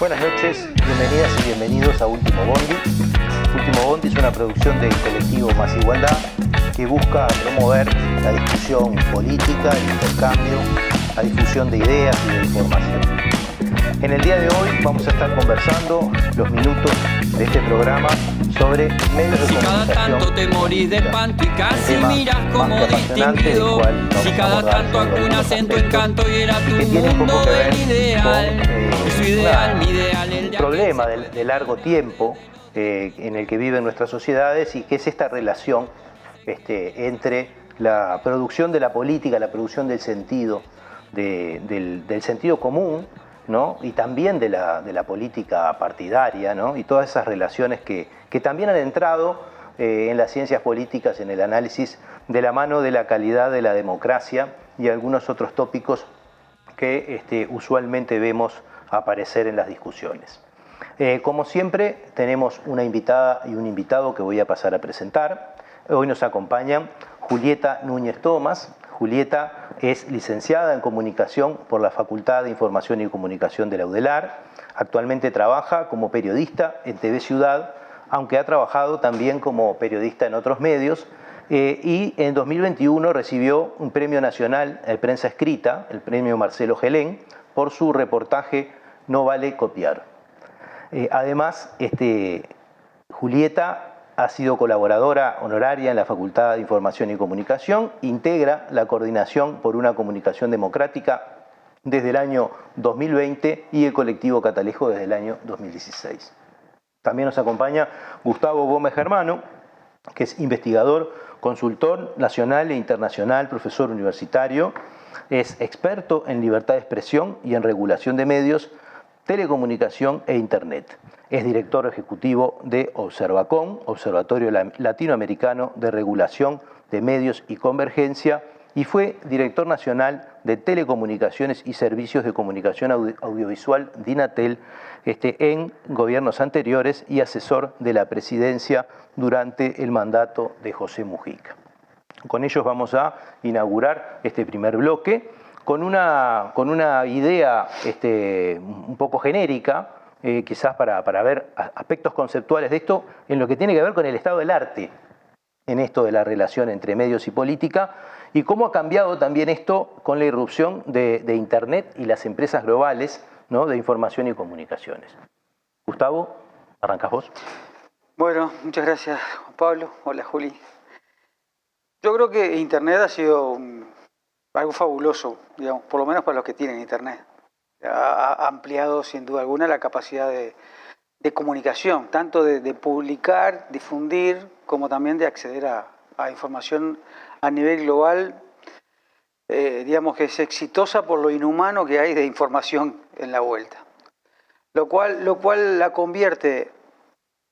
Buenas noches, bienvenidas y bienvenidos a Último Bondi. Último Bondi es una producción del colectivo Más Igualdad que busca promover la discusión política, el intercambio, la difusión de ideas y de información. En el día de hoy vamos a estar conversando los minutos de este programa sobre medios de comunicación. Si cada tanto te morís de espanto y casi miras como distinguido, si cada tanto acunas en tu encanto y era tu mundo del ideal, su ideal, mi ideal, el de problema de largo tiempo en el que viven nuestras sociedades, y que es esta relación entre la producción de la política, la producción del sentido, del sentido común, ¿no? Y también de la política partidaria, ¿no? Y todas esas relaciones que también han entrado en las ciencias políticas, en el análisis de la mano de la calidad de la democracia y algunos otros tópicos que usualmente vemos aparecer en las discusiones. Como siempre, tenemos una invitada y un invitado que voy a pasar a presentar. Hoy nos acompañan Julieta Núñez Tomás. Julieta es licenciada en Comunicación por la Facultad de Información y Comunicación de la UDELAR. Actualmente trabaja como periodista en TV Ciudad, aunque ha trabajado también como periodista en otros medios. Y en 2021 recibió un premio nacional de prensa escrita, el premio Marcelo Gelén, por su reportaje No vale copiar. Además, Julieta ha sido colaboradora honoraria en la Facultad de Información y Comunicación, integra la Coordinación por una Comunicación Democrática desde el año 2020 y el colectivo Catalejo desde el año 2016. También nos acompaña Gustavo Gómez Germano, que es investigador, consultor nacional e internacional, profesor universitario, es experto en libertad de expresión y en regulación de medios, telecomunicación e Internet. Es director ejecutivo de Observacom, Observatorio Latinoamericano de Regulación de Medios y Convergencia, y fue director nacional de Telecomunicaciones y Servicios de Comunicación Audiovisual DINATEL en gobiernos anteriores y asesor de la presidencia durante el mandato de José Mujica. Con ellos vamos a inaugurar este primer bloque con una idea un poco genérica, quizás para ver aspectos conceptuales de esto en lo que tiene que ver con el estado del arte, en esto de la relación entre medios y política, y cómo ha cambiado también esto con la irrupción de Internet y las empresas globales, ¿no?, de información y comunicaciones. Gustavo, arrancás vos. Bueno, muchas gracias, Juan Pablo. Hola, Juli. Yo creo que Internet ha sido algo fabuloso, digamos, por lo menos para los que tienen Internet. Ha ampliado sin duda alguna la capacidad de comunicación, tanto de publicar, difundir, como también de acceder a información a nivel global, digamos que es exitosa por lo inhumano que hay de información en la vuelta. Lo cual la convierte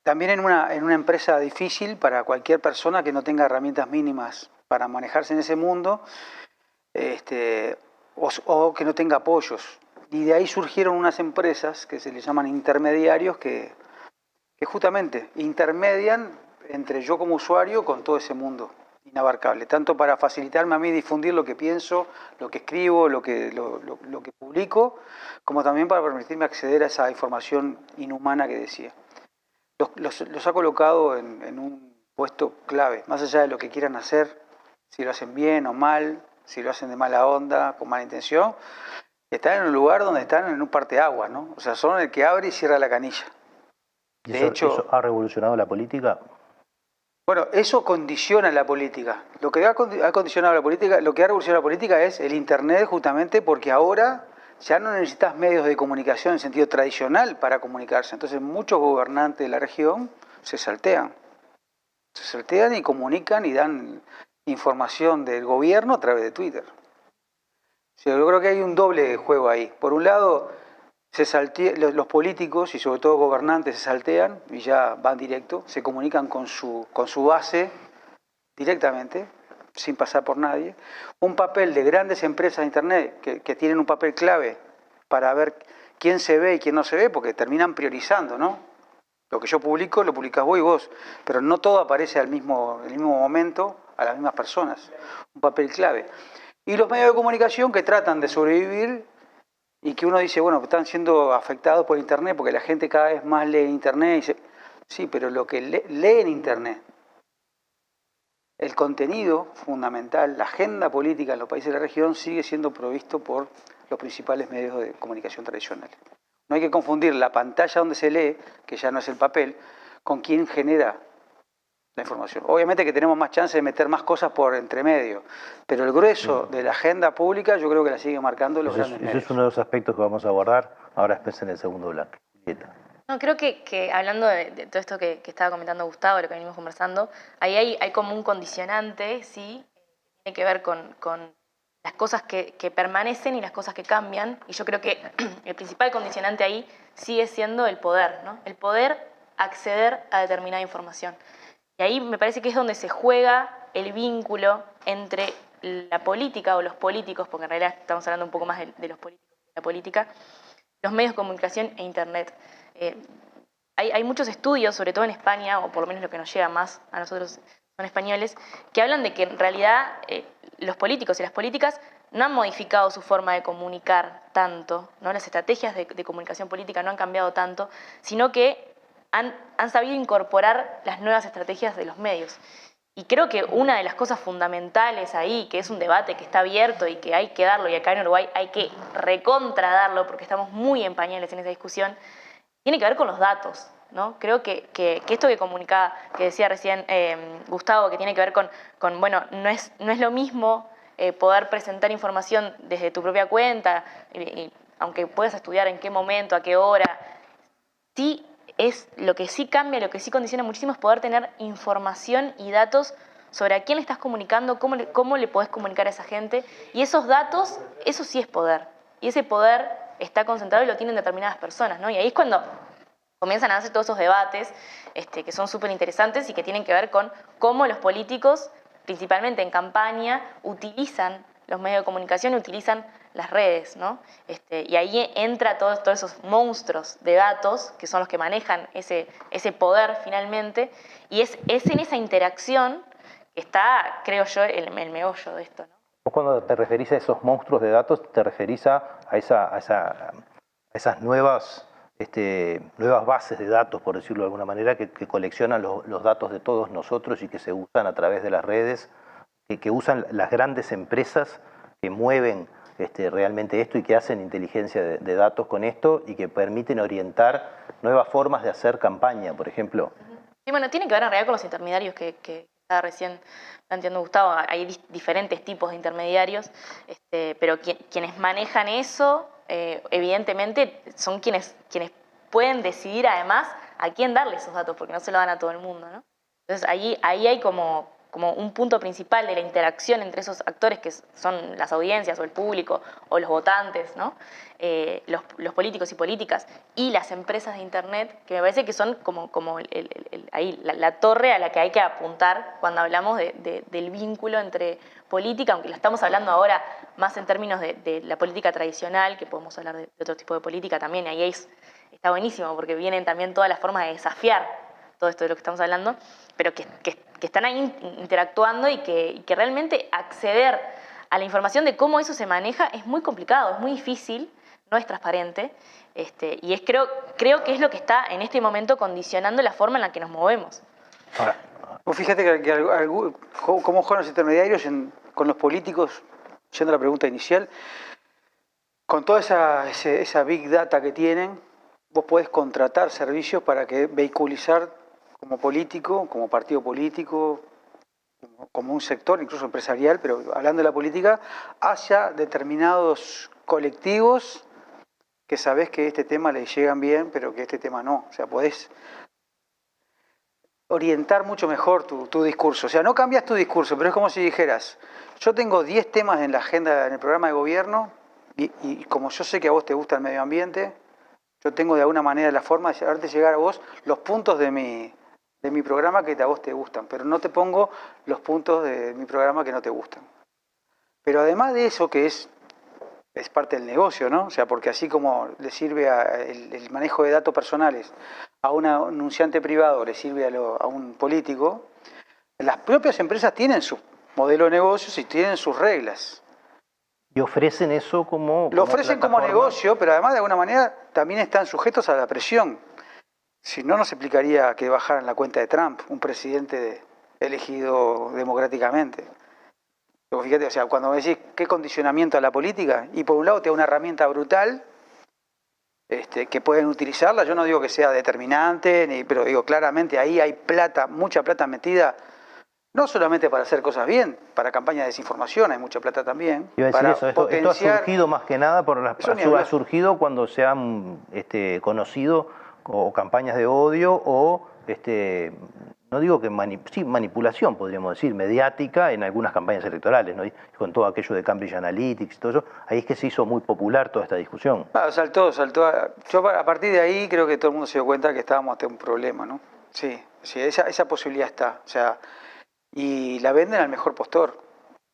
también en una empresa difícil para cualquier persona que no tenga herramientas mínimas para manejarse en ese mundo, o que no tenga apoyos. Y de ahí surgieron unas empresas que se les llaman intermediarios que justamente intermedian entre yo como usuario con todo ese mundo inabarcable, tanto para facilitarme a mí difundir lo que pienso, lo que escribo, lo que publico, como también para permitirme acceder a esa información inhumana que decía. Los ha colocado en un puesto clave, más allá de lo que quieran hacer, si lo hacen bien o mal, si lo hacen de mala onda, con mala intención. Están en un lugar donde están en un parteaguas, ¿no? O sea, son el que abre y cierra la canilla. De hecho, ¿eso ha revolucionado la política? Bueno, eso condiciona la política. Lo que ha condicionado la política, lo que ha revolucionado la política es el Internet, justamente porque ahora ya no necesitas medios de comunicación en sentido tradicional para comunicarse. Entonces muchos gobernantes de la región se saltean y comunican y dan información del gobierno a través de Twitter. O sea, yo creo que hay un doble juego ahí. Por un lado, los políticos y sobre todo gobernantes se saltean y ya van directo, se comunican con su base directamente, sin pasar por nadie. Un papel de grandes empresas de Internet que tienen un papel clave para ver quién se ve y quién no se ve, porque terminan priorizando, ¿no? Lo que yo publico, lo publicás vos y vos, pero no todo aparece en el mismo momento a las mismas personas. Un papel clave. Y los medios de comunicación que tratan de sobrevivir y que uno dice, bueno, están siendo afectados por Internet porque la gente cada vez más lee Internet. Y dice, sí, pero lo que lee en Internet, el contenido fundamental, la agenda política en los países de la región sigue siendo provisto por los principales medios de comunicación tradicionales. No hay que confundir la pantalla donde se lee, que ya no es el papel, con quien genera la información. Obviamente que tenemos más chance de meter más cosas por entre medio, pero el grueso de la agenda pública yo creo que la sigue marcando los grandes medios. Ese es uno de los aspectos que vamos a abordar ahora después en el segundo bloque. Julieta. No, creo que hablando de todo esto que estaba comentando Gustavo, lo que venimos conversando, ahí hay como un condicionante, ¿sí? Tiene que ver con las cosas que permanecen y las cosas que cambian, y yo creo que el principal condicionante ahí sigue siendo el poder, ¿no? El poder acceder a determinada información. Y ahí me parece que es donde se juega el vínculo entre la política o los políticos, porque en realidad estamos hablando un poco más de los políticos que de la política, los medios de comunicación e Internet. Hay muchos estudios, sobre todo en España, o por lo menos lo que nos llega más a nosotros son españoles, que hablan de que en realidad los políticos y las políticas no han modificado su forma de comunicar tanto, ¿no? Las estrategias de comunicación política no han cambiado tanto, sino que han sabido incorporar las nuevas estrategias de los medios. Y creo que una de las cosas fundamentales ahí, que es un debate que está abierto y que hay que darlo, y acá en Uruguay hay que recontradarlo porque estamos muy en pañales en esa discusión, tiene que ver con los datos, ¿no? Creo que esto que comunicaba, que decía recién Gustavo, que tiene que ver con bueno, no es lo mismo poder presentar información desde tu propia cuenta, aunque puedas estudiar en qué momento, a qué hora, sí es lo que sí cambia, lo que sí condiciona muchísimo es poder tener información y datos sobre a quién le estás comunicando, cómo le podés comunicar a esa gente, y esos datos, eso sí es poder, y ese poder está concentrado y lo tienen determinadas personas, ¿no? Y ahí es cuando comienzan a hacer todos esos debates que son súper interesantes y que tienen que ver con cómo los políticos, principalmente en campaña, utilizan los medios de comunicación, utilizan las redes, ¿no? Y ahí entra todos esos monstruos de datos que son los que manejan ese poder finalmente, y es en esa interacción que está, creo yo, el meollo de esto, ¿no? Vos cuando te referís a esos monstruos de datos, te referís a esas nuevas bases de datos, por decirlo de alguna manera, que coleccionan los datos de todos nosotros y que se usan a través de las redes, que usan las grandes empresas que mueven realmente esto y que hacen inteligencia de datos con esto y que permiten orientar nuevas formas de hacer campaña, por ejemplo. Sí, bueno, tiene que ver en realidad con los intermediarios que estaba recién planteando Gustavo. Hay diferentes tipos de intermediarios, pero quienes manejan eso, evidentemente, son quienes pueden decidir además a quién darle esos datos, porque no se lo dan a todo el mundo, ¿no? Entonces ahí hay como un punto principal de la interacción entre esos actores que son las audiencias o el público o los votantes, ¿no? Los políticos y políticas y las empresas de Internet, que me parece que son como ahí la torre a la que hay que apuntar cuando hablamos del vínculo entre política, aunque lo estamos hablando ahora más en términos de la política tradicional, que podemos hablar de otro tipo de política también, ahí está buenísimo porque vienen también todas las formas de desafiar todo esto de lo que estamos hablando, pero que están ahí interactuando y que realmente acceder a la información de cómo eso se maneja es muy complicado, es muy difícil, no es transparente, y creo que es lo que está en este momento condicionando la forma en la que nos movemos. Ahora, fíjate que cómo juegan los intermediarios con los políticos, yendo a la pregunta inicial, con toda esa big data que tienen, vos podés contratar servicios para que vehiculizar como político, como partido político, como un sector, incluso empresarial, pero hablando de la política, hacia determinados colectivos que sabés que este tema les llegan bien, pero que este tema no. O sea, podés orientar mucho mejor tu discurso. O sea, no cambias tu discurso, pero es como si dijeras, yo tengo 10 temas en la agenda, en el programa de gobierno, y como yo sé que a vos te gusta el medio ambiente, yo tengo de alguna manera la forma de hacerte llegar a vos los puntos de mi programa que a vos te gustan, pero no te pongo los puntos de mi programa que no te gustan. Pero además de eso, que es parte del negocio, ¿no? O sea, porque así como le sirve el manejo de datos personales a un anunciante privado, le sirve a un político, las propias empresas tienen su modelo de negocios y tienen sus reglas. Y ofrecen eso como Lo ofrecen como plataforma. negocio, pero además de alguna manera también están sujetos a la presión. Si no, no se explicaría que bajaran la cuenta de Trump, un presidente elegido democráticamente. Pero fíjate, o sea, cuando me decís qué condicionamiento a la política, y por un lado te da una herramienta brutal que pueden utilizarla, yo no digo que sea determinante, pero digo claramente ahí hay plata, mucha plata metida, no solamente para hacer cosas bien, para campañas de desinformación hay mucha plata también. Iba a decir para eso, esto ha surgido más que nada ha surgido cuando se han conocido o campañas de odio o no digo que sí, manipulación, podríamos decir, mediática en algunas campañas electorales, ¿no? Y con todo aquello de Cambridge Analytics y todo eso, ahí es que se hizo muy popular toda esta discusión. Saltó. Yo a partir de ahí creo que todo el mundo se dio cuenta que estábamos ante un problema, ¿no? Sí, esa posibilidad está. O sea, y la venden al mejor postor.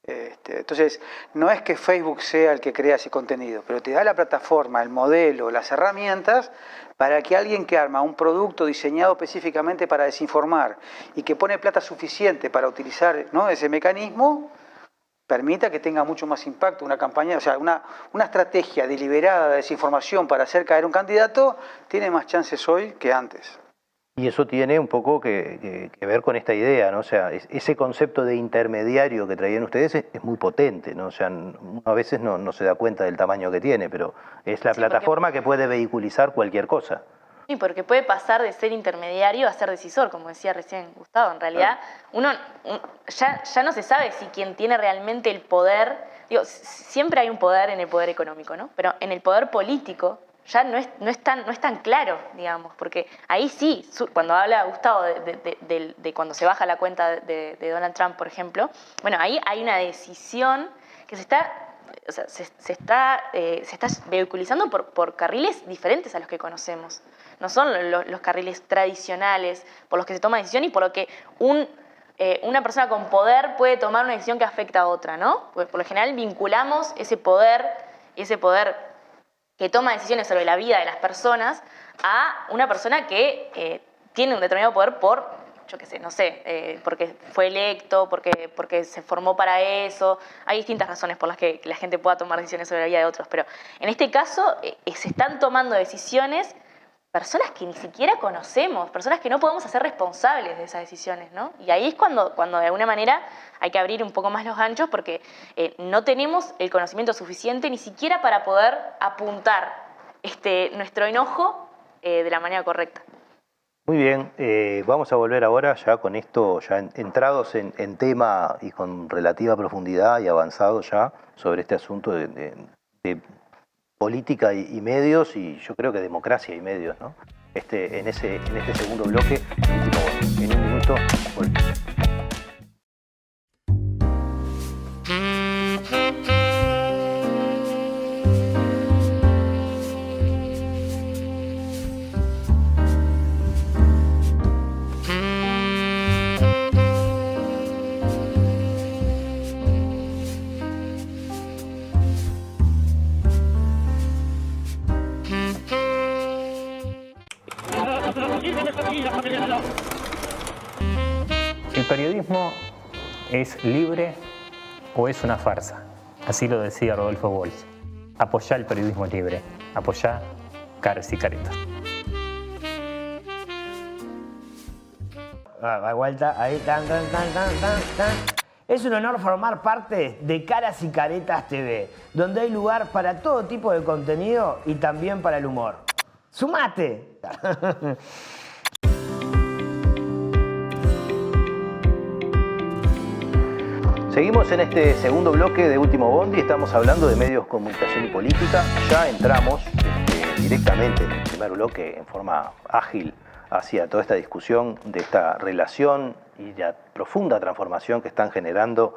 Entonces, no es que Facebook sea el que crea ese contenido, pero te da la plataforma, el modelo, las herramientas para que alguien que arma un producto diseñado específicamente para desinformar y que pone plata suficiente para utilizar, ¿no?, ese mecanismo, permita que tenga mucho más impacto una campaña, o sea, una estrategia deliberada de desinformación para hacer caer un candidato, tiene más chances hoy que antes. Y eso tiene un poco que ver con esta idea, ¿no? O sea, ese concepto de intermediario que traían ustedes es muy potente, ¿no? O sea, uno a veces no se da cuenta del tamaño que tiene, pero es la plataforma que puede vehiculizar cualquier cosa. Sí, porque puede pasar de ser intermediario a ser decisor, como decía recién Gustavo. En realidad, ya no se sabe si quien tiene realmente el poder, digo, siempre hay un poder en el poder económico, ¿no? Pero en el poder político ya no es tan claro, digamos, porque ahí sí, cuando habla Gustavo de cuando se baja la cuenta de Donald Trump, por ejemplo, bueno, ahí hay una decisión que se está vehiculizando por carriles diferentes a los que conocemos. No son los carriles tradicionales por los que se toma decisión y por lo que una persona con poder puede tomar una decisión que afecta a otra, ¿no? Porque por lo general vinculamos ese poder que toma decisiones sobre la vida de las personas a una persona que tiene un determinado poder por, yo qué sé, no sé, porque fue electo, porque se formó para eso. Hay distintas razones por las que la gente pueda tomar decisiones sobre la vida de otros, pero en este caso se están tomando decisiones personas que ni siquiera conocemos, personas que no podemos hacer responsables de esas decisiones, ¿no? Y ahí es cuando de alguna manera hay que abrir un poco más los ganchos porque no tenemos el conocimiento suficiente ni siquiera para poder apuntar nuestro enojo de la manera correcta. Muy bien, vamos a volver ahora ya con esto, ya entrados en tema y con relativa profundidad y avanzado ya sobre este asunto de política y medios, y yo creo que democracia y medios, ¿no? En este segundo bloque, en un minuto, volvemos. ¿El periodismo es libre o es una farsa? Así lo decía Rodolfo Walsh. Apoyá el periodismo libre. Apoyá Caras y Caretas. Da vuelta, ahí, tan. Es un honor formar parte de Caras y Caretas TV, donde hay lugar para todo tipo de contenido y también para el humor. ¡Sumate! Seguimos en este segundo bloque de Último Bondi, estamos hablando de medios, comunicación y política. Ya entramos directamente en el primer bloque en forma ágil hacia toda esta discusión de esta relación y la profunda transformación que está generando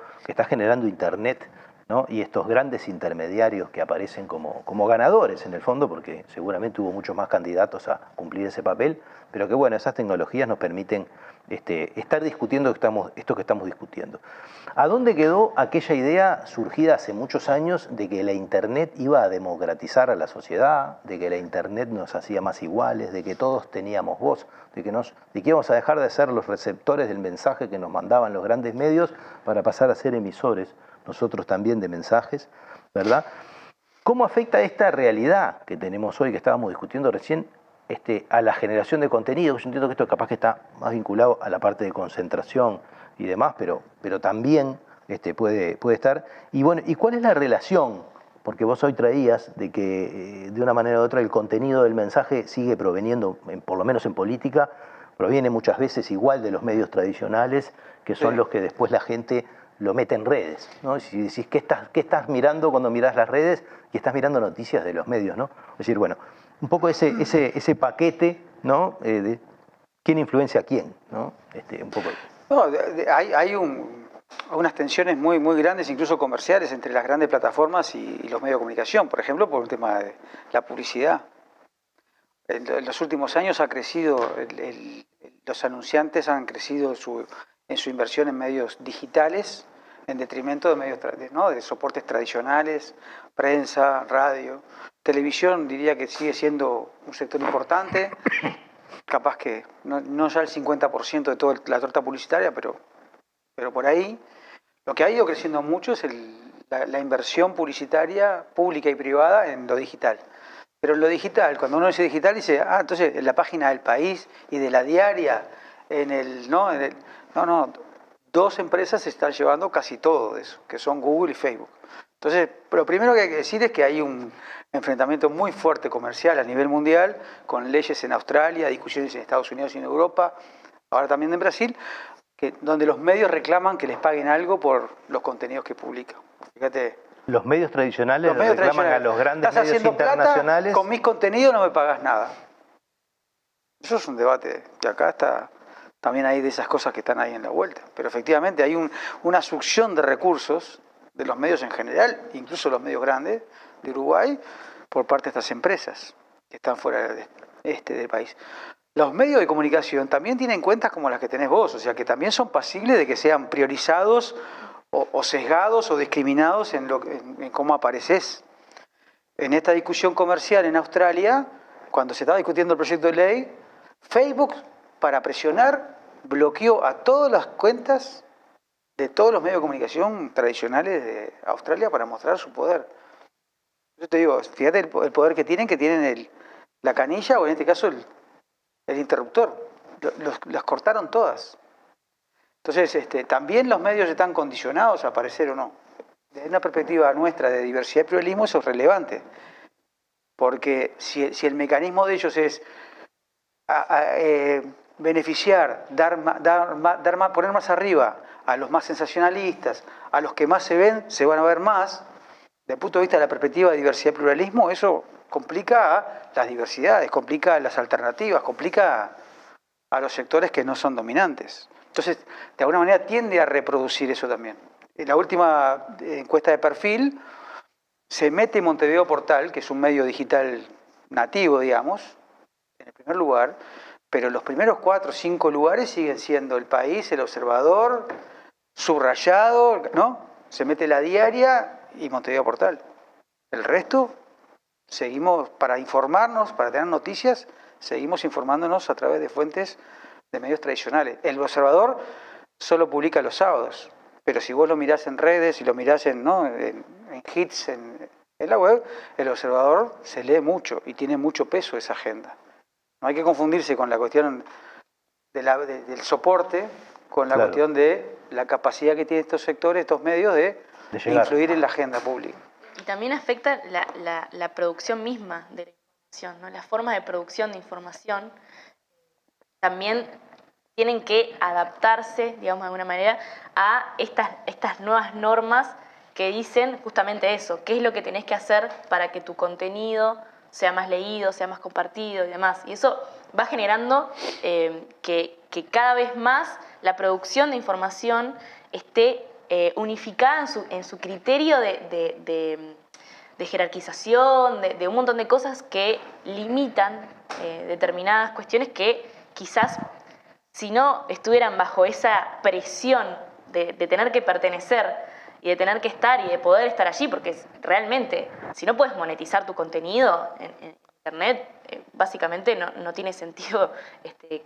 Internet, ¿no? Y estos grandes intermediarios que aparecen como ganadores en el fondo, porque seguramente hubo muchos más candidatos a cumplir ese papel, pero que bueno, esas tecnologías nos permiten estar discutiendo esto que estamos discutiendo. ¿A dónde quedó aquella idea surgida hace muchos años de que la Internet iba a democratizar a la sociedad, de que la Internet nos hacía más iguales, de que todos teníamos voz, de que íbamos a dejar de ser los receptores del mensaje que nos mandaban los grandes medios para pasar a ser emisores nosotros también de mensajes? ¿verdad? ¿Cómo afecta esta realidad que tenemos hoy, que estábamos discutiendo recién, a la generación de contenido? Yo entiendo que esto capaz que está más vinculado a la parte de concentración y demás, pero también puede estar. Y bueno, ¿y cuál es la relación? Porque vos hoy traías de que de una manera u otra el contenido del mensaje sigue proveniendo, por lo menos en política, proviene muchas veces igual de los medios tradicionales, que son los que después la gente lo mete en redes, ¿no? Si decís, ¿qué estás mirando cuando mirás las redes? Y estás mirando noticias de los medios, ¿no? Es decir, bueno, un poco ese paquete, ¿no? De quién influencia a quién, ¿no? Un poco. No, hay unas tensiones muy grandes, incluso comerciales, entre las grandes plataformas y los medios de comunicación, por ejemplo, por un tema de la publicidad. En los últimos años ha crecido, los anunciantes han crecido en su inversión en medios digitales, en detrimento de medios de soportes tradicionales, prensa, radio, televisión. Diría que sigue siendo un sector importante, capaz que no ya el 50% de toda la torta publicitaria, pero por ahí. Lo que ha ido creciendo mucho es la inversión publicitaria pública y privada en lo digital. Pero en lo digital, cuando uno dice digital, dice, entonces en la página del País y de La Diaria, no, dos empresas se están llevando casi todo de eso, que son Google y Facebook. Entonces, lo primero que hay que decir es que hay un enfrentamiento muy fuerte comercial a nivel mundial, con leyes en Australia, discusiones en Estados Unidos y en Europa, ahora también en Brasil, donde los medios reclaman que les paguen algo por los contenidos que publican. Fíjate. Los medios tradicionales reclaman a los grandes medios internacionales. Plata, con mis contenidos no me pagas nada. Eso es un debate que acá está. También hay de esas cosas que están ahí en la vuelta. Pero efectivamente hay una succión de recursos de los medios en general, incluso los medios grandes de Uruguay, por parte de estas empresas que están fuera del país. Los medios de comunicación también tienen cuentas como las que tenés vos, o sea que también son pasibles de que sean priorizados o sesgados o discriminados en cómo apareces. En esta discusión comercial en Australia, cuando se estaba discutiendo el proyecto de ley, Facebook, para presionar, bloqueó a todas las cuentas de todos los medios de comunicación tradicionales de Australia para mostrar su poder. Yo te digo, fíjate el poder que tienen la canilla o en este caso el interruptor. Las cortaron todas. Entonces, también los medios están condicionados a aparecer o no. Desde una perspectiva nuestra de diversidad y pluralismo, eso es relevante. Porque si el mecanismo de ellos es beneficiar, poner más arriba a los más sensacionalistas, a los que más se ven, se van a ver más, desde el punto de vista de la perspectiva de diversidad y pluralismo, eso complica las diversidades, complica las alternativas, complica a los sectores que no son dominantes. Entonces, de alguna manera tiende a reproducir eso también. En la última encuesta de perfil, se mete Montevideo Portal, que es un medio digital nativo, digamos, en el primer lugar, pero los primeros 4 o 5 lugares siguen siendo El País, El Observador, Subrayado, ¿no? Se mete La Diaria y Montevideo Portal. El resto, seguimos, para informarnos, para tener noticias, seguimos informándonos a través de fuentes de medios tradicionales. El Observador solo publica los sábados, pero si vos lo mirás en redes y lo mirás en hits, en la web, el Observador se lee mucho y tiene mucho peso esa agenda. No hay que confundirse con la cuestión del soporte, con la cuestión de la capacidad que tienen estos sectores, estos medios de influir en la agenda pública. Y también afecta la producción misma de la información, ¿no? La forma de producción de información también tienen que adaptarse, digamos de alguna manera, a estas nuevas normas que dicen justamente eso, qué es lo que tenés que hacer para que tu contenido sea más leído, sea más compartido y demás. Y eso va generando que cada vez más la producción de información esté unificada en su criterio de jerarquización, de un montón de cosas que limitan determinadas cuestiones que quizás si no estuvieran bajo esa presión de tener que pertenecer y de tener que estar y de poder estar allí, porque realmente, si no puedes monetizar tu contenido en Internet básicamente no tiene sentido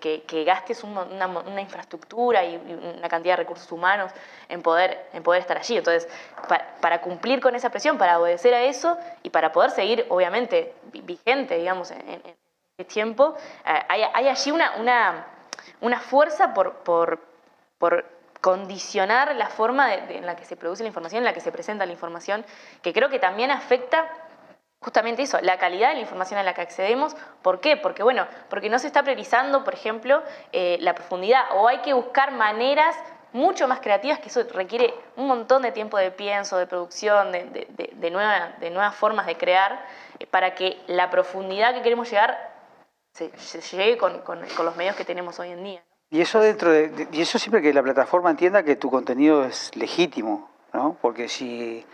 que gastes una infraestructura y una cantidad de recursos humanos en poder estar allí. Entonces, para cumplir con esa presión, para obedecer a eso y para poder seguir, obviamente, vigente, digamos, en este tiempo, hay allí una fuerza por condicionar la forma en la que se produce la información, en la que se presenta la información, que creo que también afecta justamente eso, la calidad de la información a la que accedemos. ¿Por qué? Porque no se está priorizando, por ejemplo, la profundidad, o hay que buscar maneras mucho más creativas, que eso requiere un montón de tiempo de pienso, de producción, de nuevas formas de crear, para que la profundidad que queremos llegar se llegue con los medios que tenemos hoy en día. Y eso y eso siempre que la plataforma entienda que tu contenido es legítimo, ¿no? Porque si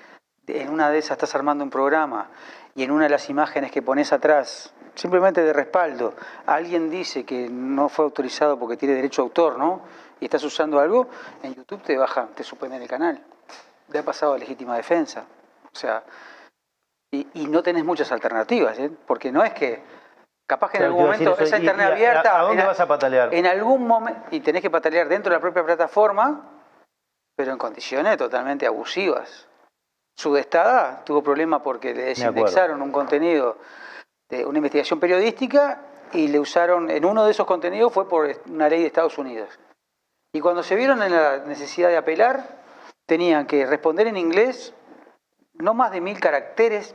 en una de esas estás armando un programa y en una de las imágenes que pones atrás, simplemente de respaldo, alguien dice que no fue autorizado porque tiene derecho a autor, ¿no? Y estás usando algo, en YouTube te suspenden el canal. Le ha pasado a legítima defensa. O sea, y no tenés muchas alternativas, ¿eh? Porque no es que capaz que en algún momento esa internet abierta... ¿A dónde vas a patalear? En algún momento, y tenés que patalear dentro de la propia plataforma, pero en condiciones totalmente abusivas. Sudestada tuvo problemas porque le desindexaron un contenido de una investigación periodística y le usaron, en uno de esos contenidos fue por una ley de Estados Unidos. Y cuando se vieron en la necesidad de apelar, tenían que responder en inglés no más de 1000 caracteres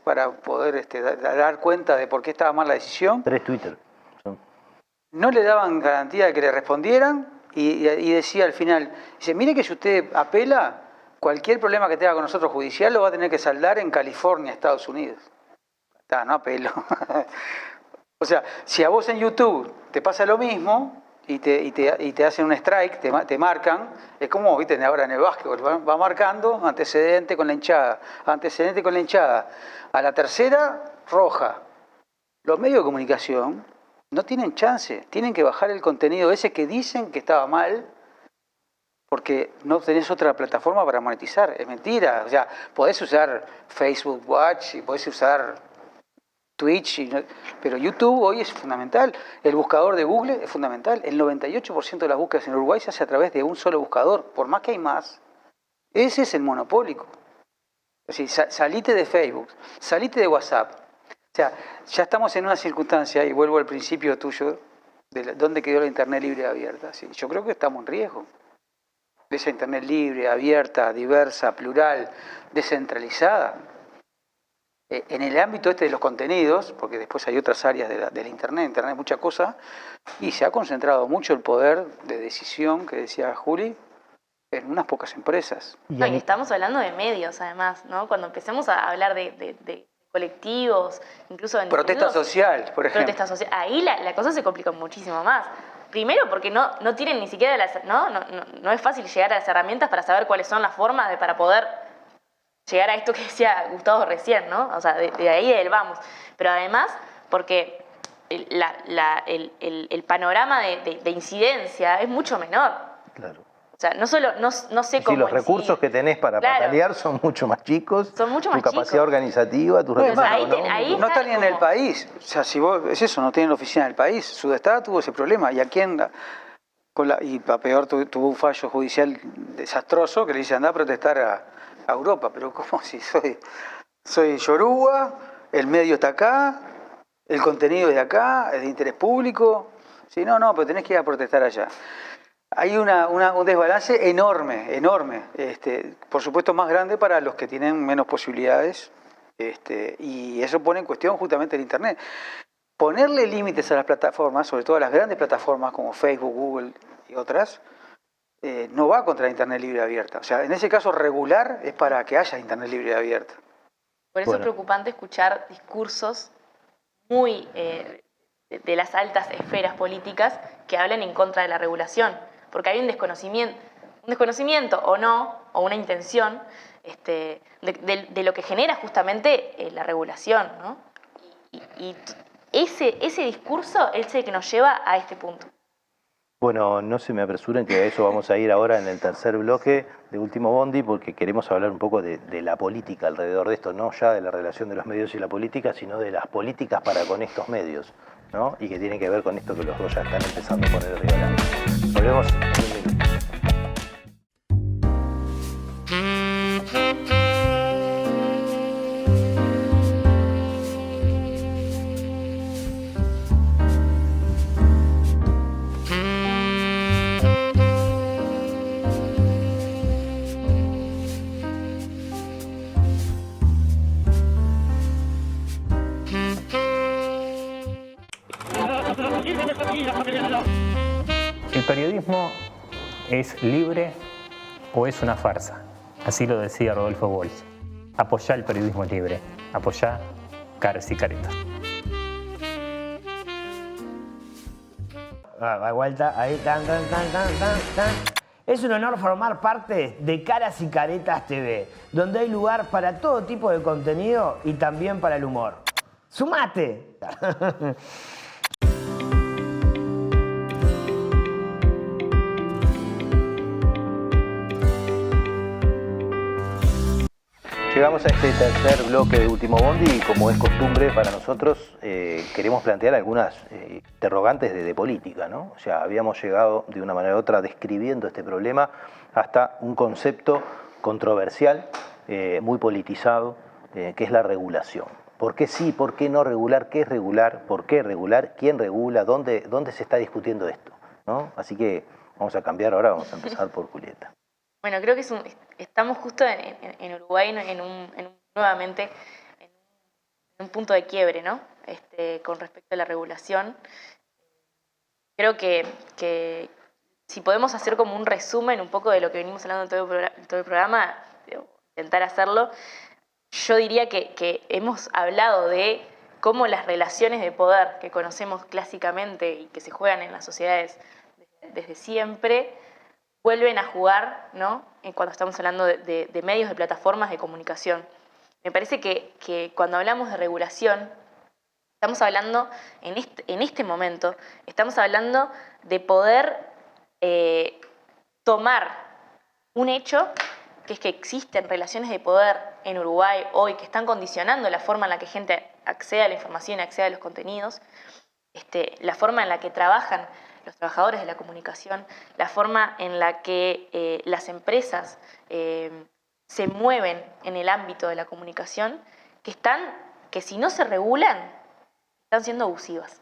para poder dar cuenta de por qué estaba mal la decisión. 3 Twitter. No le daban garantía de que le respondieran y decía al final, dice, mire que si usted apela, cualquier problema que tenga con nosotros judicial lo va a tener que saldar en California, Estados Unidos. No apelo. O sea, si a vos en YouTube te pasa lo mismo y te hacen un strike, te marcan, es como, viste, ahora en el básquetbol, va marcando antecedente con la hinchada, antecedente con la hinchada. A la tercera, roja. Los medios de comunicación no tienen chance, tienen que bajar el contenido ese que dicen que estaba mal, porque no tenés otra plataforma para monetizar. Es mentira. O sea, podés usar Facebook Watch y podés usar Twitch, pero YouTube hoy es fundamental. El buscador de Google es fundamental. El 98% de las búsquedas en Uruguay se hace a través de un solo buscador, por más que hay más. Ese es el monopólico. Es decir, salite de Facebook, salite de WhatsApp. O sea, ya estamos en una circunstancia, y vuelvo al principio tuyo, de dónde quedó la Internet libre y abierta. ¿Sí? Yo creo que estamos en riesgo de esa Internet libre, abierta, diversa, plural, descentralizada. En el ámbito de los contenidos, porque después hay otras áreas de la Internet es mucha cosa, y se ha concentrado mucho el poder de decisión, que decía Juli, en unas pocas empresas. No, y estamos hablando de medios, además, ¿no? Cuando empecemos a hablar de colectivos, incluso de protesta social, por ejemplo. Protesta social. Ahí la cosa se complica muchísimo más. Primero porque no tienen ni siquiera no es fácil llegar a las herramientas para saber cuáles son las formas para poder llegar a esto que decía Gustavo recién, ¿no? O sea, de ahí vamos. Pero además, porque el panorama de incidencia es mucho menor. Claro. O sea, no sé cómo... Sí, los recursos que tenés para patalear son mucho más chicos. Son mucho más tu capacidad chicos. organizativa, tus recursos ahí no están ni en el país. O sea, si vos, es eso, no tienen oficina en el país. Sudestada tuvo ese problema. ¿Y a quién? Y peor, tuvo un fallo judicial desastroso que le dice, anda a protestar a Europa. Pero ¿cómo si soy Yoruba, el medio está acá, el contenido es de acá, es de interés público? Sí, no, pero tenés que ir a protestar allá. Hay un desbalance enorme, por supuesto más grande para los que tienen menos posibilidades, y eso pone en cuestión justamente el Internet. Ponerle límites a las plataformas, sobre todo a las grandes plataformas como Facebook, Google y otras, no va contra la Internet libre y abierta. O sea, en ese caso regular es para que haya Internet libre y abierta. Por eso es preocupante escuchar discursos muy de las altas esferas políticas que hablan en contra de la regulación. Porque hay un desconocimiento o no, o una intención de lo que genera justamente la regulación, ¿no? Y ese discurso es el que nos lleva a este punto. Bueno, no se me apresuren, que a eso vamos a ir ahora en el tercer bloque de Último Bondi, porque queremos hablar un poco de la política alrededor de esto, no ya de la relación de los medios y la política, sino de las políticas para con estos medios, ¿no? Y que tiene que ver con esto que los dos ya están empezando a poner arriba de la mesa. Volvemos en un minuto. ¿El periodismo es libre o es una farsa? Así lo decía Rodolfo Walsh. Apoyá el periodismo libre. Apoyá Caras y Caretas. Va vuelta, ahí, tan. Es un honor formar parte de Caras y Caretas TV, donde hay lugar para todo tipo de contenido y también para el humor. ¡Sumate! Llegamos a este tercer bloque de Último Bondi y, como es costumbre para nosotros, queremos plantear algunas interrogantes de política, ¿no? O sea, habíamos llegado de una manera u otra describiendo este problema hasta un concepto controversial, muy politizado, que es la regulación. ¿Por qué sí? ¿Por qué no regular? ¿Qué es regular? ¿Por qué regular? ¿Quién regula? ¿Dónde se está discutiendo esto? ¿No? Así que vamos a cambiar ahora, vamos a empezar por Julieta. Bueno, creo que estamos justo en Uruguay nuevamente en un punto de quiebre, ¿no? Con respecto a la regulación. Creo que si podemos hacer como un resumen un poco de lo que venimos hablando en todo el programa, intentar hacerlo, yo diría que hemos hablado de cómo las relaciones de poder que conocemos clásicamente y que se juegan en las sociedades desde siempre vuelven a jugar, ¿no? Cuando estamos hablando de medios, de plataformas de comunicación. Me parece que cuando hablamos de regulación, estamos hablando, en este momento, estamos hablando de poder tomar un hecho, que es que existen relaciones de poder en Uruguay hoy que están condicionando la forma en la que gente accede a la información, accede a los contenidos, la forma en la que trabajan los trabajadores de la comunicación, la forma en la que las empresas se mueven en el ámbito de la comunicación, que si no se regulan, están siendo abusivas.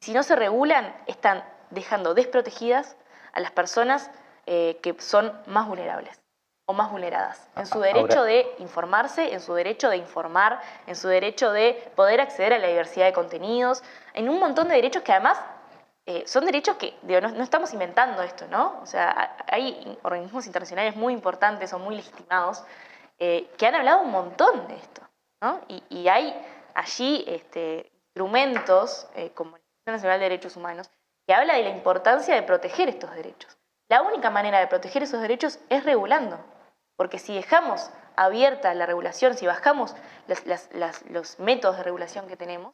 Si no se regulan, están dejando desprotegidas a las personas que son más vulnerables o más vulneradas, en su derecho de informarse, en su derecho de informar, en su derecho de poder acceder a la diversidad de contenidos, en un montón de derechos que además son derechos que no estamos inventando esto, ¿no? O sea, hay organismos internacionales muy importantes o muy legitimados que han hablado un montón de esto, ¿no? Y hay allí instrumentos como la Institución Nacional de Derechos Humanos que habla de la importancia de proteger estos derechos. La única manera de proteger esos derechos es regulando, porque si dejamos abierta la regulación, si bajamos los métodos de regulación que tenemos,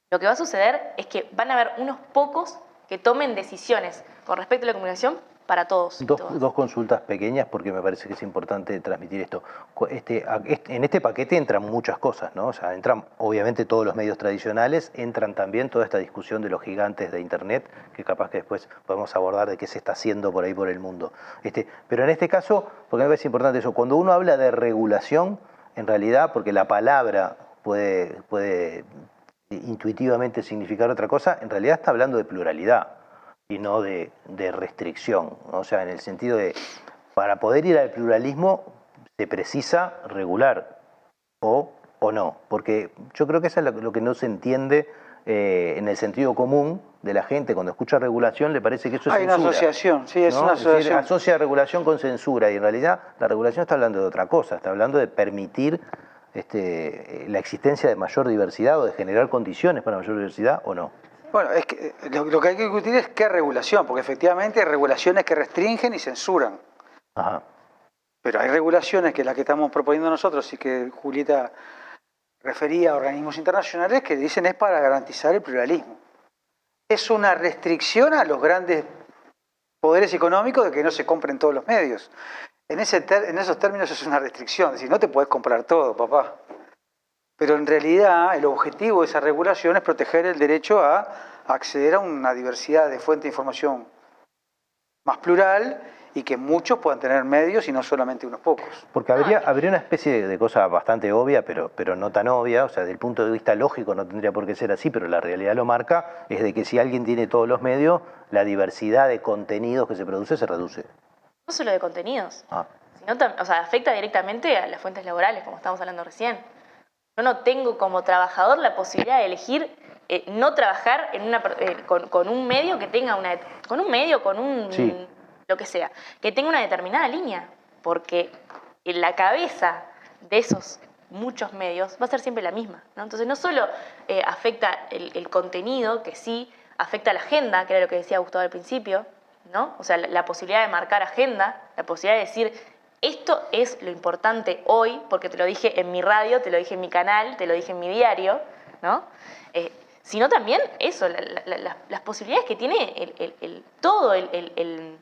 lo que va a suceder es que van a haber unos pocos que tomen decisiones con respecto a la comunicación para todos. Dos consultas pequeñas, porque me parece que es importante transmitir esto. En este paquete entran muchas cosas, ¿no? O sea, entran obviamente todos los medios tradicionales, entran también toda esta discusión de los gigantes de Internet, que capaz que después podemos abordar de qué se está haciendo por ahí por el mundo. Pero en este caso, porque me parece importante eso, cuando uno habla de regulación, en realidad, porque la palabra puede intuitivamente significar otra cosa, en realidad está hablando de pluralidad y no de restricción. O sea, en el sentido de, para poder ir al pluralismo se precisa regular o no, porque yo creo que eso es lo que no se entiende en el sentido común de la gente. Cuando escucha regulación le parece que eso es censura. Hay una asociación, sí, es una asociación. Es decir, asocia regulación con censura y en realidad la regulación está hablando de otra cosa, está hablando de permitir la existencia de mayor diversidad o de generar condiciones para mayor diversidad o no. Bueno, es que lo que hay que discutir es qué regulación, porque efectivamente hay regulaciones que restringen y censuran. Ajá. Pero hay regulaciones que es la que estamos proponiendo nosotros y que Julieta refería a organismos internacionales que dicen es para garantizar el pluralismo. Es una restricción a los grandes poderes económicos de que no se compren todos los medios. En esos términos es una restricción, es decir, no te podés comprar todo, papá. Pero en realidad el objetivo de esa regulación es proteger el derecho a acceder a una diversidad de fuentes de información más plural y que muchos puedan tener medios y no solamente unos pocos. Porque habría una especie de cosa bastante obvia, pero no tan obvia, o sea, desde el punto de vista lógico no tendría por qué ser así, pero la realidad lo marca, es de que si alguien tiene todos los medios, la diversidad de contenidos que se produce se reduce. No solo de contenidos, sino o sea, afecta directamente a las fuentes laborales, como estábamos hablando recién. Yo no tengo como trabajador la posibilidad de elegir no trabajar con un medio que tenga Sí. lo que sea, que tenga una determinada línea, porque en la cabeza de esos muchos medios va a ser siempre la misma, ¿no? Entonces no solo afecta el contenido, que sí, afecta la agenda, que era lo que decía Gustavo al principio, ¿no? O sea, la posibilidad de marcar agenda, la posibilidad de decir, esto es lo importante hoy, porque te lo dije en mi radio, te lo dije en mi canal, te lo dije en mi diario, ¿no? Sino también eso, las posibilidades que tiene todo el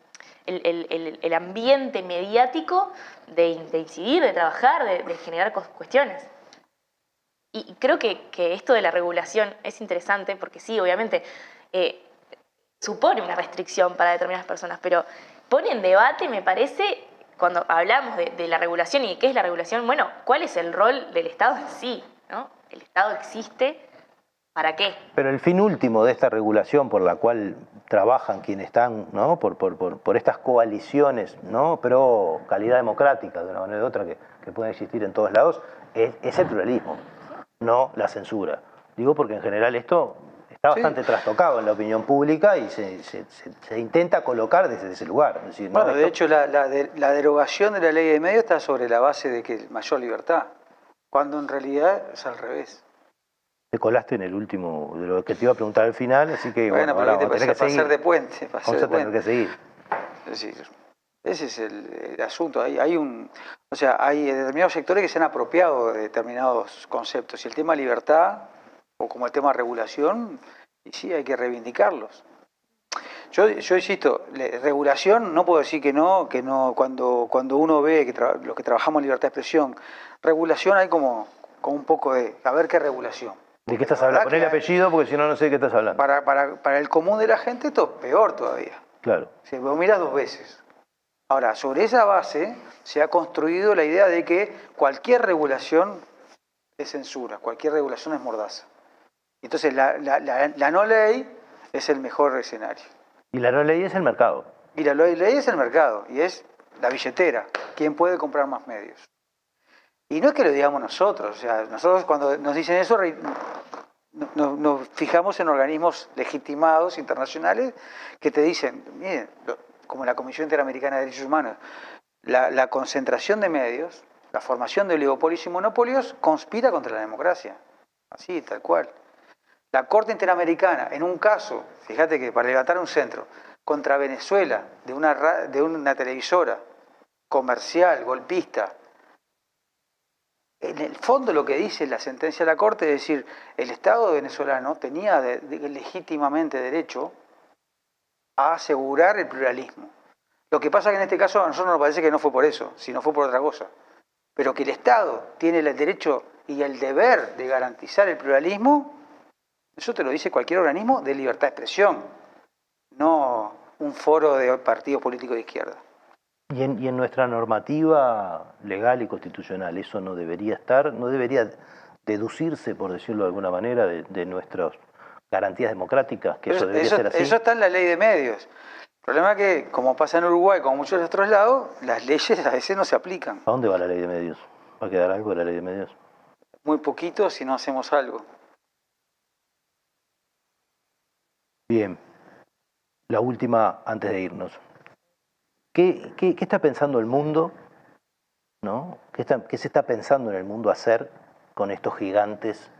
ambiente mediático de incidir, de trabajar, de generar cuestiones. Y creo que esto de la regulación es interesante porque sí, obviamente, supone una restricción para determinadas personas, pero pone en debate, me parece, cuando hablamos de la regulación y de qué es la regulación, bueno, ¿cuál es el rol del Estado en sí? ¿No? ¿El Estado existe? ¿Para qué? Pero el fin último de esta regulación por la cual trabajan quienes están, ¿no? por estas coaliciones, ¿no? Pro calidad democrática, de una manera u otra, que pueden existir en todos lados, es el pluralismo, no la censura. Digo porque en general esto está bastante trastocado en la opinión pública y se intenta colocar desde ese lugar. Es decir, bueno, ¿no? de hecho, la derogación de la ley de medios está sobre la base de que mayor libertad, cuando en realidad es al revés. Te colaste en el último, de lo que te iba a preguntar al final, así que bueno, ahora pero vamos a tener que seguir. hacer de puente. Vamos a tener que seguir. Es decir, ese es el asunto. Hay determinados sectores que se han apropiado de determinados conceptos. Y el tema libertad, o como el tema regulación, y sí, hay que reivindicarlos. Yo insisto, regulación, no puedo decir que no, cuando uno ve que los que trabajamos en libertad de expresión, regulación hay como un poco de, a ver qué regulación. ¿De qué estás hablando? Poné el apellido porque si no, no sé de qué estás hablando. Para el común de la gente esto es peor todavía. Claro. Si vos mirás dos veces. Ahora, sobre esa base se ha construido la idea de que cualquier regulación es censura, cualquier regulación es mordaza. Entonces la no ley es el mejor escenario. Y la no ley es el mercado. Y la ley es el mercado, y es la billetera. ¿Quién puede comprar más medios? Y no es que lo digamos nosotros, o sea, nosotros cuando nos dicen eso nos fijamos en organismos legitimados internacionales que te dicen, miren, como la Comisión Interamericana de Derechos Humanos, la concentración de medios, la formación de oligopolios y monopolios conspira contra la democracia, así, tal cual. La Corte Interamericana, en un caso, fíjate que para levantar un centro, contra Venezuela, de una televisora comercial, golpista, en el fondo lo que dice la sentencia de la Corte es decir, el Estado venezolano tenía legítimamente derecho a asegurar el pluralismo. Lo que pasa es que en este caso a nosotros nos parece que no fue por eso, sino fue por otra cosa. Pero que el Estado tiene el derecho y el deber de garantizar el pluralismo, eso te lo dice cualquier organismo de libertad de expresión, no un foro de partidos políticos de izquierda. Y en nuestra normativa legal y constitucional, eso no debería estar, no debería deducirse, por decirlo de alguna manera, de nuestras garantías democráticas, que eso debería ser así. Eso está en la ley de medios. El problema es que, como pasa en Uruguay, como en muchos otros lados, las leyes a veces no se aplican. ¿A dónde va la ley de medios? ¿Va a quedar algo de la ley de medios? Muy poquito si no hacemos algo. Bien. La última antes de irnos. ¿Qué está pensando el mundo? ¿No? ¿Qué se está pensando en el mundo hacer con estos gigantes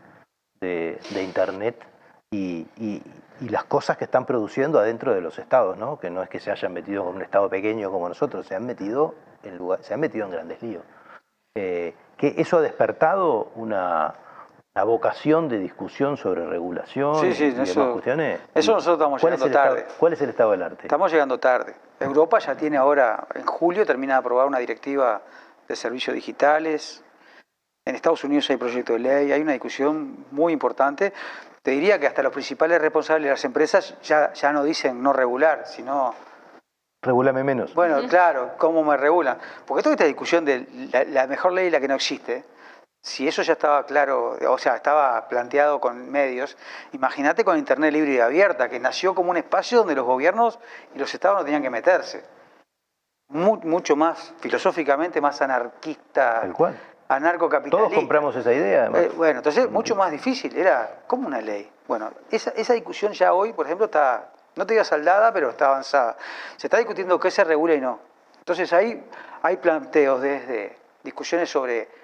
de Internet y las cosas que están produciendo adentro de los estados, ¿no? Que no es que se hayan metido con un estado pequeño como nosotros, se han metido en grandes líos. Que eso ha despertado la vocación de discusión sobre regulación Sí, y demás eso cuestiones. nosotros estamos llegando tarde. ¿Cuál es el estado del arte? Estamos llegando tarde. Europa ya tiene ahora, en julio, termina de aprobar una directiva de servicios digitales. En Estados Unidos hay proyecto de ley, hay una discusión muy importante. Te diría que hasta los principales responsables de las empresas ya no dicen no regular, sino... Regúlame menos. Bueno, claro, ¿cómo me regulan? Porque toda esta discusión de la mejor ley y la que no existe, si eso ya estaba claro, o sea, estaba planteado con medios, imagínate con Internet libre y abierta, que nació como un espacio donde los gobiernos y los estados no tenían que meterse. Mucho más, filosóficamente, más anarquista, Tal cual. anarcocapitalista. Todos compramos esa idea, además. Bueno, entonces mucho más difícil, era como una ley. Bueno, esa discusión ya hoy, por ejemplo, está, no te digo saldada, pero está avanzada. Se está discutiendo qué se regula y no. Entonces ahí hay planteos desde discusiones sobre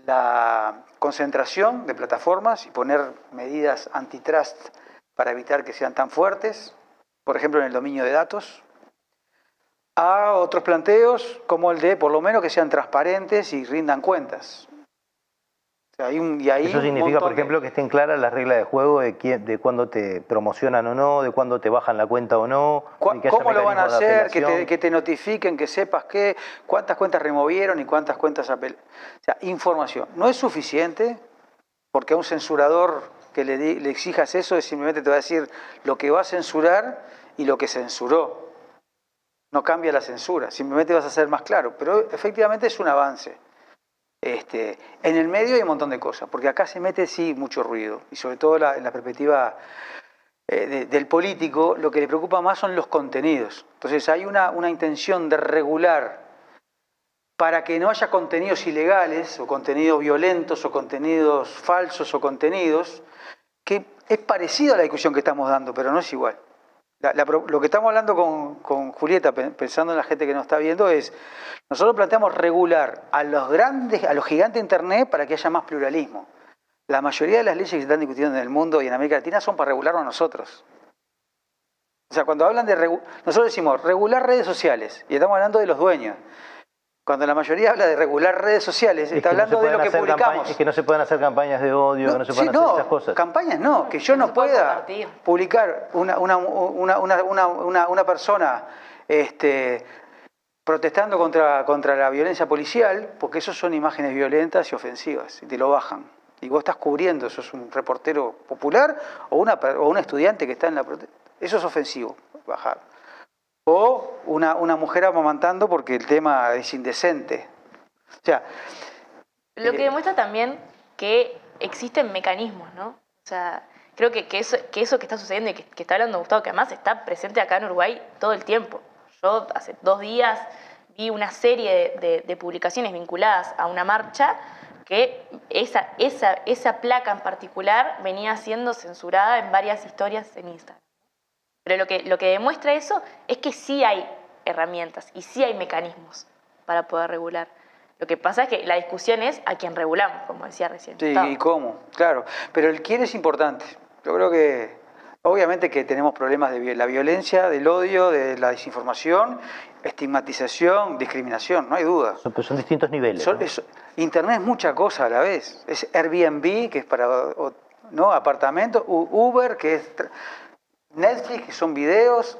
la concentración de plataformas y poner medidas antitrust para evitar que sean tan fuertes, por ejemplo en el dominio de datos, a otros planteos como el de por lo menos que sean transparentes y rindan cuentas. O sea, Eso significa, por ejemplo, que estén claras las reglas de juego de cuándo te promocionan o no, de cuándo te bajan la cuenta o no. ¿Cómo lo van a hacer? Que Que te notifiquen, que sepas cuántas cuentas removieron y cuántas cuentas apelaron. O sea, información. No es suficiente porque a un censurador que le exijas eso simplemente te va a decir lo que va a censurar y lo que censuró. No cambia la censura, simplemente vas a ser más claro. Pero efectivamente es un avance. En el medio hay un montón de cosas, porque acá se mete sí mucho ruido, y sobre todo en la perspectiva del político, lo que le preocupa más son los contenidos. Entonces hay una intención de regular para que no haya contenidos ilegales, o contenidos violentos, o contenidos falsos, o contenidos que es parecido a la discusión que estamos dando, pero no es igual. Lo que estamos hablando con Julieta, pensando en la gente que nos está viendo, es, nosotros planteamos regular a los gigantes de Internet para que haya más pluralismo. La mayoría de las leyes que se están discutiendo en el mundo y en América Latina son para regularnos a nosotros. O sea, cuando hablan de... Nosotros decimos regular redes sociales, y estamos hablando de los dueños. Cuando la mayoría habla de regular redes sociales, está hablando de lo que publicamos. Es que no se pueden hacer campañas de odio, que no se pueden hacer esas cosas. Campañas no, que yo no pueda publicar una persona protestando contra la violencia policial, porque eso son imágenes violentas y ofensivas, y te lo bajan. Y vos estás cubriendo, sos un reportero popular o un estudiante que está en la protesta. Eso es ofensivo, bajar. O una mujer amamantando porque el tema es indecente. O sea, lo que demuestra también que existen mecanismos, ¿no? O sea, creo que eso que está sucediendo y que está hablando Gustavo, que además está presente acá en Uruguay todo el tiempo. Yo hace 2 días vi una serie de publicaciones vinculadas a una marcha que esa placa en particular venía siendo censurada en varias historias en Instagram. Pero lo que demuestra eso es que sí hay herramientas y sí hay mecanismos para poder regular. Lo que pasa es que la discusión es a quién regulamos, como decía recién. Sí, ¿y cómo? Claro, pero el quién es importante. Yo creo que, obviamente que tenemos problemas de la violencia, del odio, de la desinformación, estigmatización, discriminación, no hay duda. Son distintos niveles. Internet es mucha cosa a la vez. Es Airbnb, que es para apartamentos, Uber, que es... Netflix, que son videos,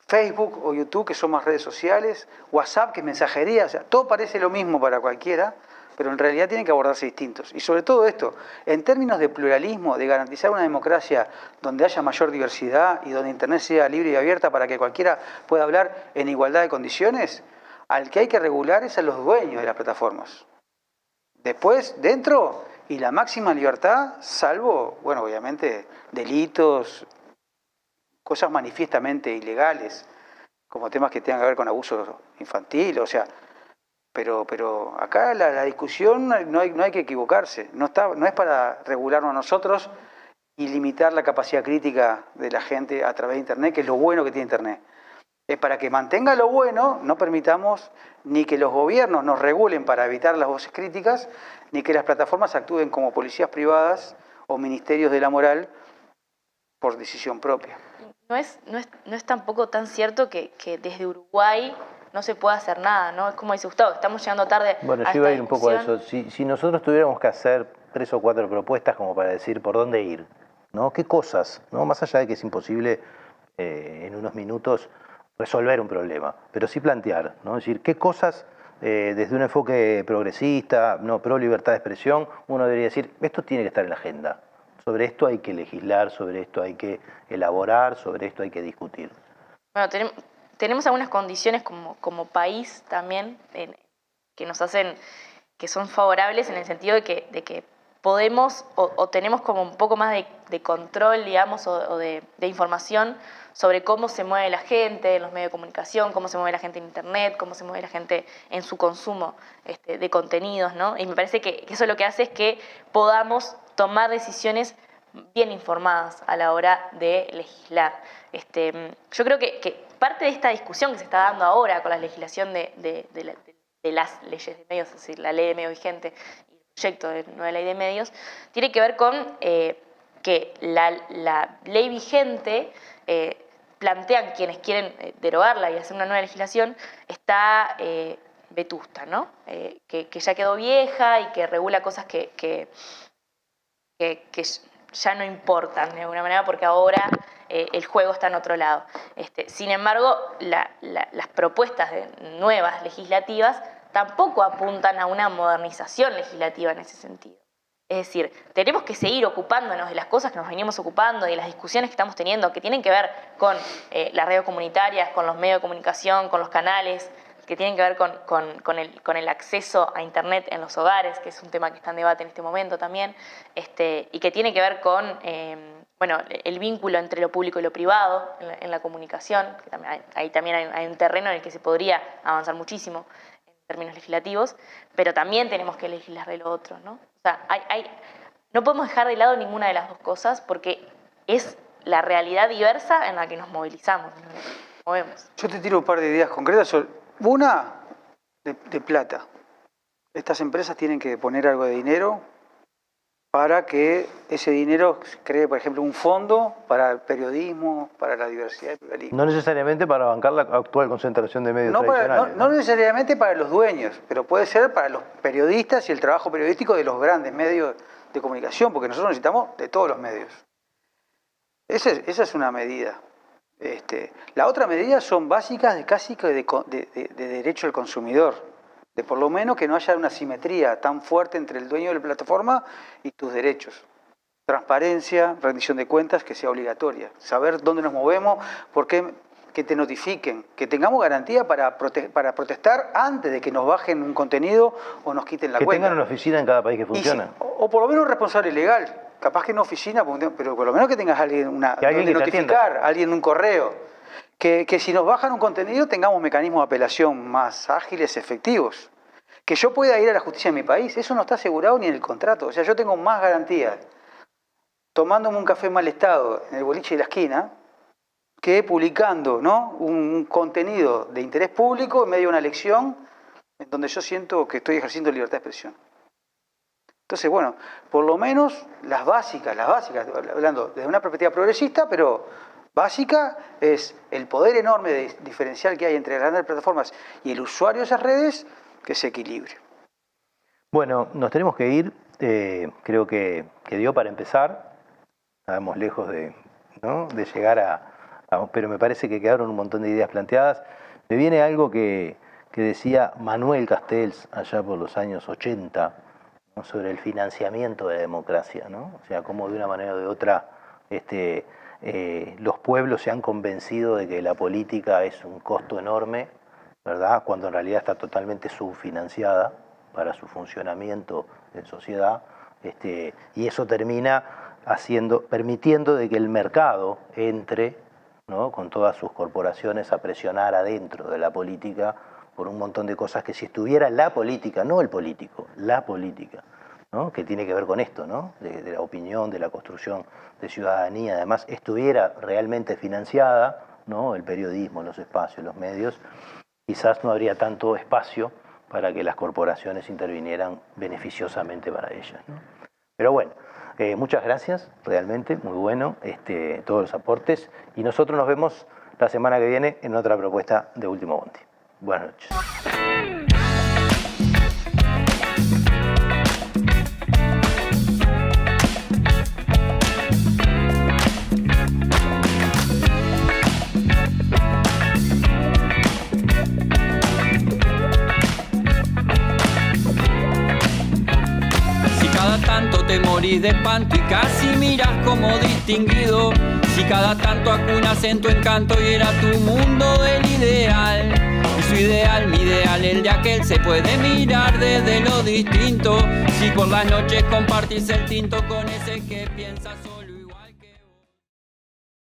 Facebook o YouTube, que son más redes sociales, WhatsApp, que es mensajería, o sea, todo parece lo mismo para cualquiera, pero en realidad tienen que abordarse distintos. Y sobre todo esto, en términos de pluralismo, de garantizar una democracia donde haya mayor diversidad y donde Internet sea libre y abierta para que cualquiera pueda hablar en igualdad de condiciones, al que hay que regular es a los dueños de las plataformas. Después, dentro, y la máxima libertad, salvo, bueno, obviamente, delitos, cosas manifiestamente ilegales, como temas que tengan que ver con abuso infantil, o sea, pero acá la discusión no hay que equivocarse, no es para regularnos a nosotros y limitar la capacidad crítica de la gente a través de Internet, que es lo bueno que tiene Internet. Es para que mantenga lo bueno, no permitamos ni que los gobiernos nos regulen para evitar las voces críticas, ni que las plataformas actúen como policías privadas o ministerios de la moral por decisión propia. No es tampoco tan cierto que desde Uruguay no se puede hacer nada, ¿no? Es como dice Gustavo, estamos llegando tarde. Bueno, a yo iba a esta ir un poco a discusión. eso. Si nosotros tuviéramos que hacer 3 o 4 propuestas como para decir por dónde ir, ¿no? ¿Qué cosas? ¿No? Más allá de que es imposible en unos minutos resolver un problema, pero sí plantear, ¿no? Es decir, qué cosas desde un enfoque progresista, no, pro libertad de expresión, uno debería decir, esto tiene que estar en la agenda. Sobre esto hay que legislar, sobre esto hay que elaborar, sobre esto hay que discutir. Bueno, tenemos algunas condiciones como país también que nos hacen, que son favorables en el sentido de que podemos o tenemos como un poco más de control, digamos, o de información sobre cómo se mueve la gente en los medios de comunicación, cómo se mueve la gente en internet, cómo se mueve la gente en su consumo de contenidos, ¿no? Y me parece que eso lo que hace es que podamos tomar decisiones bien informadas a la hora de legislar. Yo creo que parte de esta discusión que se está dando ahora con la legislación de las leyes de medios, es decir, la ley de medios vigente y el proyecto de nueva ley de medios, tiene que ver con que la ley vigente, plantean quienes quieren derogarla y hacer una nueva legislación, está vetusta, ¿no? Que ya quedó vieja y que regula cosas que ya no importan de alguna manera porque ahora el juego está en otro lado. Sin embargo, las propuestas nuevas legislativas tampoco apuntan a una modernización legislativa en ese sentido. Es decir, tenemos que seguir ocupándonos de las cosas que nos venimos ocupando, de las discusiones que estamos teniendo, que tienen que ver con las redes comunitarias, con los medios de comunicación, con los canales, que tienen que ver con el acceso a Internet en los hogares, que es un tema que está en debate en este momento también, y que tiene que ver con el vínculo entre lo público y lo privado en la comunicación, que ahí también hay un terreno en el que se podría avanzar muchísimo en términos legislativos, pero también tenemos que legislar de lo otro, ¿no? O sea, no podemos dejar de lado ninguna de las dos cosas porque es la realidad diversa en la que nos movilizamos, en la que nos movemos. Yo te tiro un par de ideas concretas. Una, de plata. Estas empresas tienen que poner algo de dinero para que ese dinero cree, por ejemplo, un fondo para el periodismo, para la diversidad del pluralismo. No necesariamente para bancar la actual concentración de medios No tradicionales. no necesariamente para los dueños, pero puede ser para los periodistas y el trabajo periodístico de los grandes medios de comunicación, porque nosotros necesitamos de todos los medios. Esa es una medida. La otra medida son básicas de derecho al consumidor, de por lo menos que no haya una simetría tan fuerte entre el dueño de la plataforma y tus derechos. Transparencia, rendición de cuentas, que sea obligatoria. Saber dónde nos movemos, que te notifiquen, que tengamos garantía para protestar antes de que nos bajen un contenido o nos quiten la cuenta. Que tengan una oficina en cada país que funcione. O por lo menos un responsable legal. Capaz que no oficina, pero por lo menos que tengas alguien donde notificar, alguien un correo. Que si nos bajan un contenido tengamos mecanismos de apelación más ágiles, efectivos. Que yo pueda ir a la justicia en mi país, eso no está asegurado ni en el contrato. O sea, yo tengo más garantías tomándome un café en mal estado en el boliche de la esquina que publicando, ¿no?, un contenido de interés público en medio de una elección en donde yo siento que estoy ejerciendo libertad de expresión. Entonces, bueno, por lo menos las básicas, hablando desde una perspectiva progresista, pero básica es el poder enorme diferencial que hay entre las grandes plataformas y el usuario de esas redes, que se equilibre. Bueno, nos tenemos que ir. Creo que dio para empezar. Estábamos lejos de llegar pero me parece que quedaron un montón de ideas planteadas. Me viene algo que decía Manuel Castells allá por los años 80, ¿no?, sobre el financiamiento de la democracia, ¿no? O sea, cómo de una manera o de otra los pueblos se han convencido de que la política es un costo enorme, ¿verdad?, cuando en realidad está totalmente subfinanciada para su funcionamiento en sociedad, y eso termina permitiendo de que el mercado entre, ¿no?, con todas sus corporaciones a presionar adentro de la política por un montón de cosas que si estuviera la política, no el político, la política, ¿no?, que tiene que ver con esto, ¿no?, de la opinión, de la construcción de ciudadanía, además estuviera realmente financiada, ¿no?, el periodismo, los espacios, los medios, quizás no habría tanto espacio para que las corporaciones intervinieran beneficiosamente para ellas, ¿no? Pero bueno, muchas gracias, realmente, muy bueno todos los aportes, y nosotros nos vemos la semana que viene en otra propuesta de Último Bondi. Buenas noches. Tanto te morís de espanto y casi miras como distinguido. Si cada tanto acunas en tu encanto y era tu mundo el ideal. Y su ideal, mi ideal, el de aquel se puede mirar desde lo distinto. Si por las noches compartís el tinto con ese que piensas.